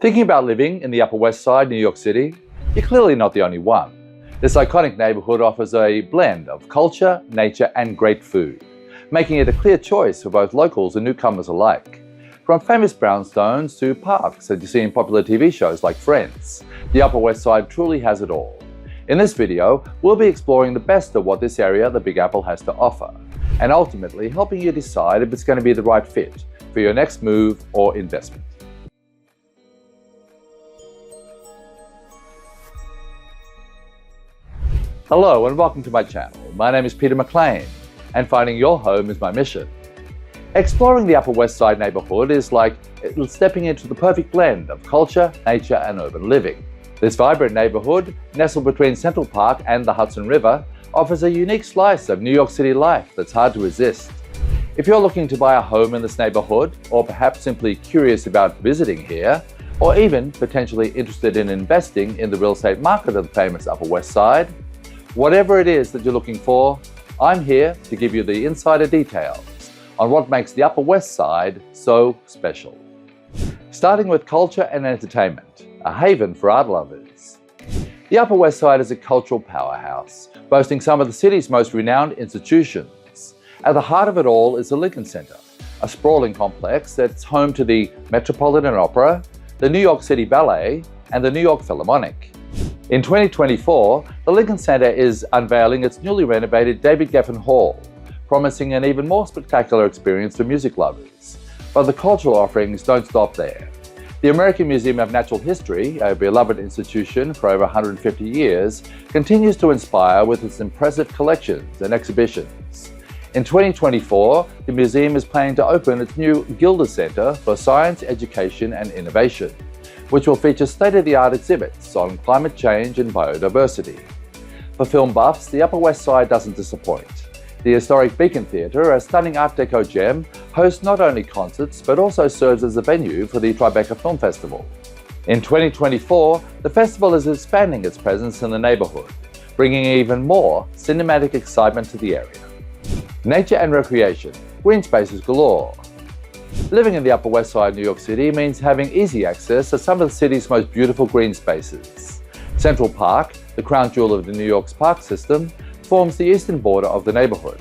Thinking about living in the Upper West Side, New York City? You're clearly not the only one. This iconic neighborhood offers a blend of culture, nature, and great food, making it a clear choice for both locals and newcomers alike. From famous brownstones to parks that you see in popular TV shows like Friends, the Upper West Side truly has it all. In this video, we'll be exploring the best of what this area, the Big Apple, has to offer, and ultimately helping you decide if it's going to be the right fit for your next move or investment. Hello and welcome to my channel. My name is McLean, and finding your home is my mission. Exploring the Upper West Side neighborhood is like stepping into the perfect blend of culture, nature, and urban living. This vibrant neighborhood, nestled between Central Park and the Hudson River, offers a unique slice of New York City life that's hard to resist. If you're looking to buy a home in this neighborhood, or perhaps simply curious about visiting here, or even potentially interested in investing in the real estate market of the famous Upper West Side, whatever it is that you're looking for, I'm here to give you the insider details on what makes the Upper West Side so special. Starting with culture and entertainment, a haven for art lovers. The Upper West Side is a cultural powerhouse, boasting some of the city's most renowned institutions. At the heart of it all is the Lincoln Center, a sprawling complex that's home to the Metropolitan Opera, the New York City Ballet, and the New York Philharmonic. In 2024, the Lincoln Center is unveiling its newly renovated David Geffen Hall, promising an even more spectacular experience for music lovers. But the cultural offerings don't stop there. The American Museum of Natural History, a beloved institution for over 150 years, continues to inspire with its impressive collections and exhibitions. In 2024, the museum is planning to open its new Gilder Center for Science, Education, and Innovation, which will feature state-of-the-art exhibits on climate change and biodiversity. For film buffs, the Upper West Side doesn't disappoint. The historic Beacon Theatre, a stunning Art Deco gem, hosts not only concerts but also serves as a venue for the Tribeca Film Festival. In 2024, the festival is expanding its presence in the neighborhood, bringing even more cinematic excitement to the area. Nature and recreation, green spaces galore. Living in the Upper West Side, New York City means having easy access to some of the city's most beautiful green spaces. Central Park, the crown jewel of the New York's park system, forms the eastern border of the neighborhood.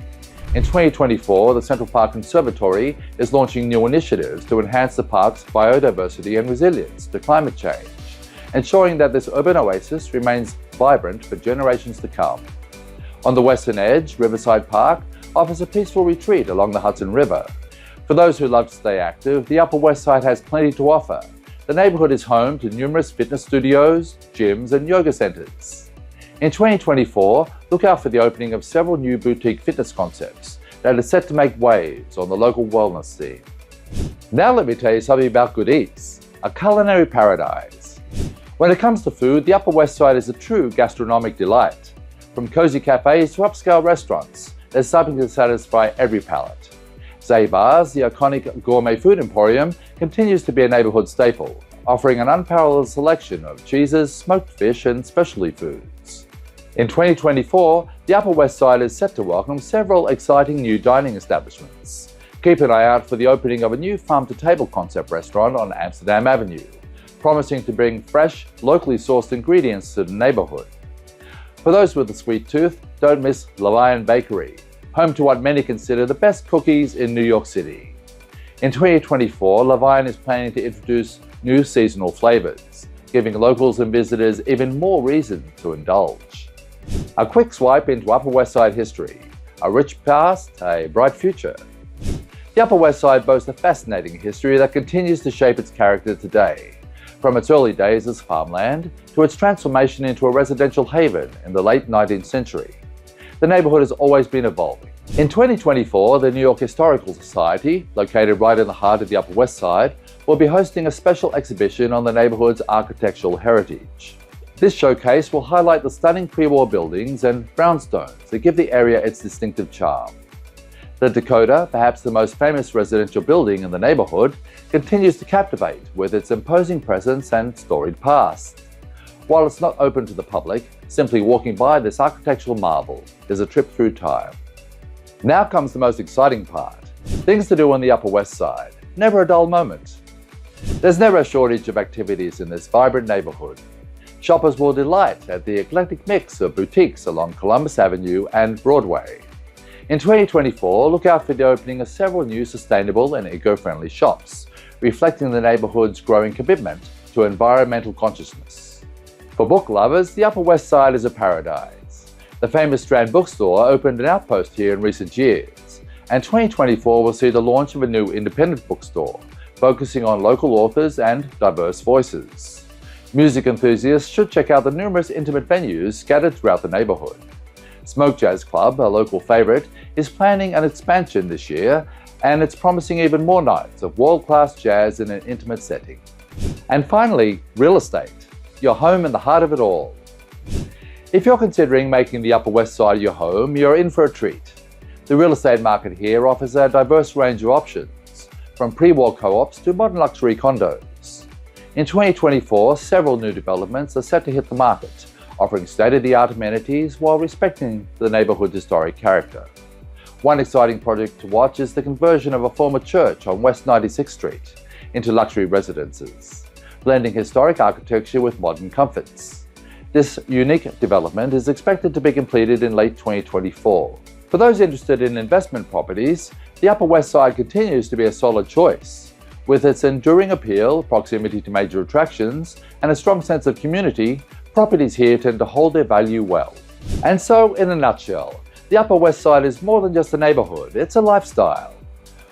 In 2024, the Central Park Conservatory is launching new initiatives to enhance the park's biodiversity and resilience to climate change, ensuring that this urban oasis remains vibrant for generations to come. On the western edge, Riverside Park offers a peaceful retreat along the Hudson River. For those who love to stay active, the Upper West Side has plenty to offer. The neighborhood is home to numerous fitness studios, gyms, and yoga centers. In 2024, look out for the opening of several new boutique fitness concepts that are set to make waves on the local wellness scene. Now let me tell you something about Good Eats, a culinary paradise. When it comes to food, the Upper West Side is a true gastronomic delight. From cozy cafes to upscale restaurants, there's something to satisfy every palate. Zabar's, the iconic gourmet food emporium, continues to be a neighborhood staple, offering an unparalleled selection of cheeses, smoked fish, and specialty foods. In 2024, the Upper West Side is set to welcome several exciting new dining establishments. Keep an eye out for the opening of a new farm-to-table concept restaurant on Amsterdam Avenue, promising to bring fresh, locally sourced ingredients to the neighborhood. For those with a sweet tooth, don't miss Levine Bakery, home to what many consider the best cookies in New York City. In 2024, Levine is planning to introduce new seasonal flavors, giving locals and visitors even more reason to indulge. A quick swipe into Upper West Side history, a rich past, a bright future. The Upper West Side boasts a fascinating history that continues to shape its character today, from its early days as farmland to its transformation into a residential haven in the late 19th century. The neighborhood has always been evolving. In 2024, the New York Historical Society, located right in the heart of the Upper West Side, will be hosting a special exhibition on the neighborhood's architectural heritage. This showcase will highlight the stunning pre-war buildings and brownstones that give the area its distinctive charm. The Dakota, perhaps the most famous residential building in the neighborhood, continues to captivate with its imposing presence and storied past. While it's not open to the public, simply walking by this architectural marvel is a trip through time. Now comes the most exciting part. Things to do on the Upper West Side. Never a dull moment. There's never a shortage of activities in this vibrant neighborhood. Shoppers will delight at the eclectic mix of boutiques along Columbus Avenue and Broadway. In 2024, look out for the opening of several new sustainable and eco-friendly shops, reflecting the neighborhood's growing commitment to environmental consciousness. For book lovers, the Upper West Side is a paradise. The famous Strand bookstore opened an outpost here in recent years, and 2024 will see the launch of a new independent bookstore, focusing on local authors and diverse voices. Music enthusiasts should check out the numerous intimate venues scattered throughout the neighborhood. Smoke Jazz Club, a local favorite, is planning an expansion this year, and it's promising even more nights of world-class jazz in an intimate setting. And finally, real estate, your home in the heart of it all. If you're considering making the Upper West Side your home, you're in for a treat. The real estate market here offers a diverse range of options, from pre-war co-ops to modern luxury condos. In 2024, several new developments are set to hit the market, offering state-of-the-art amenities while respecting the neighborhood's historic character. One exciting project to watch is the conversion of a former church on West 96th Street into luxury residences, blending historic architecture with modern comforts. This unique development is expected to be completed in late 2024. For those interested in investment properties, the Upper West Side continues to be a solid choice. With its enduring appeal, proximity to major attractions, and a strong sense of community, properties here tend to hold their value well. And so, in a nutshell, the Upper West Side is more than just a neighborhood, it's a lifestyle.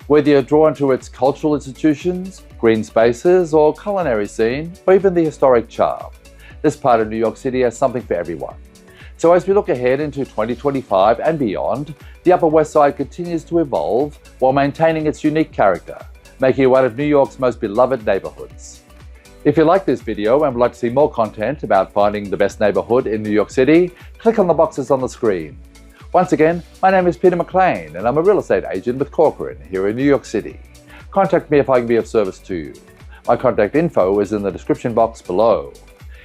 Whether you're drawn to its cultural institutions, green spaces, or culinary scene, or even the historic charm, this part of New York City has something for everyone. So as we look ahead into 2025 and beyond, the Upper West Side continues to evolve while maintaining its unique character, making it one of New York's most beloved neighborhoods. If you like this video and would like to see more content about finding the best neighborhood in New York City, click on the boxes on the screen. Once again, my name is Peter McLean and I'm a real estate agent with Corcoran here in New York City. Contact me if I can be of service to you. My contact info is in the description box below.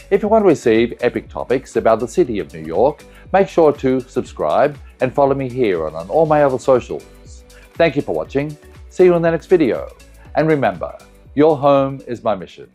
If you want to receive epic topics about the city of New York, make sure to subscribe and follow me here and on all my other socials. Thank you for watching. See you in the next video. And remember, your home is my mission.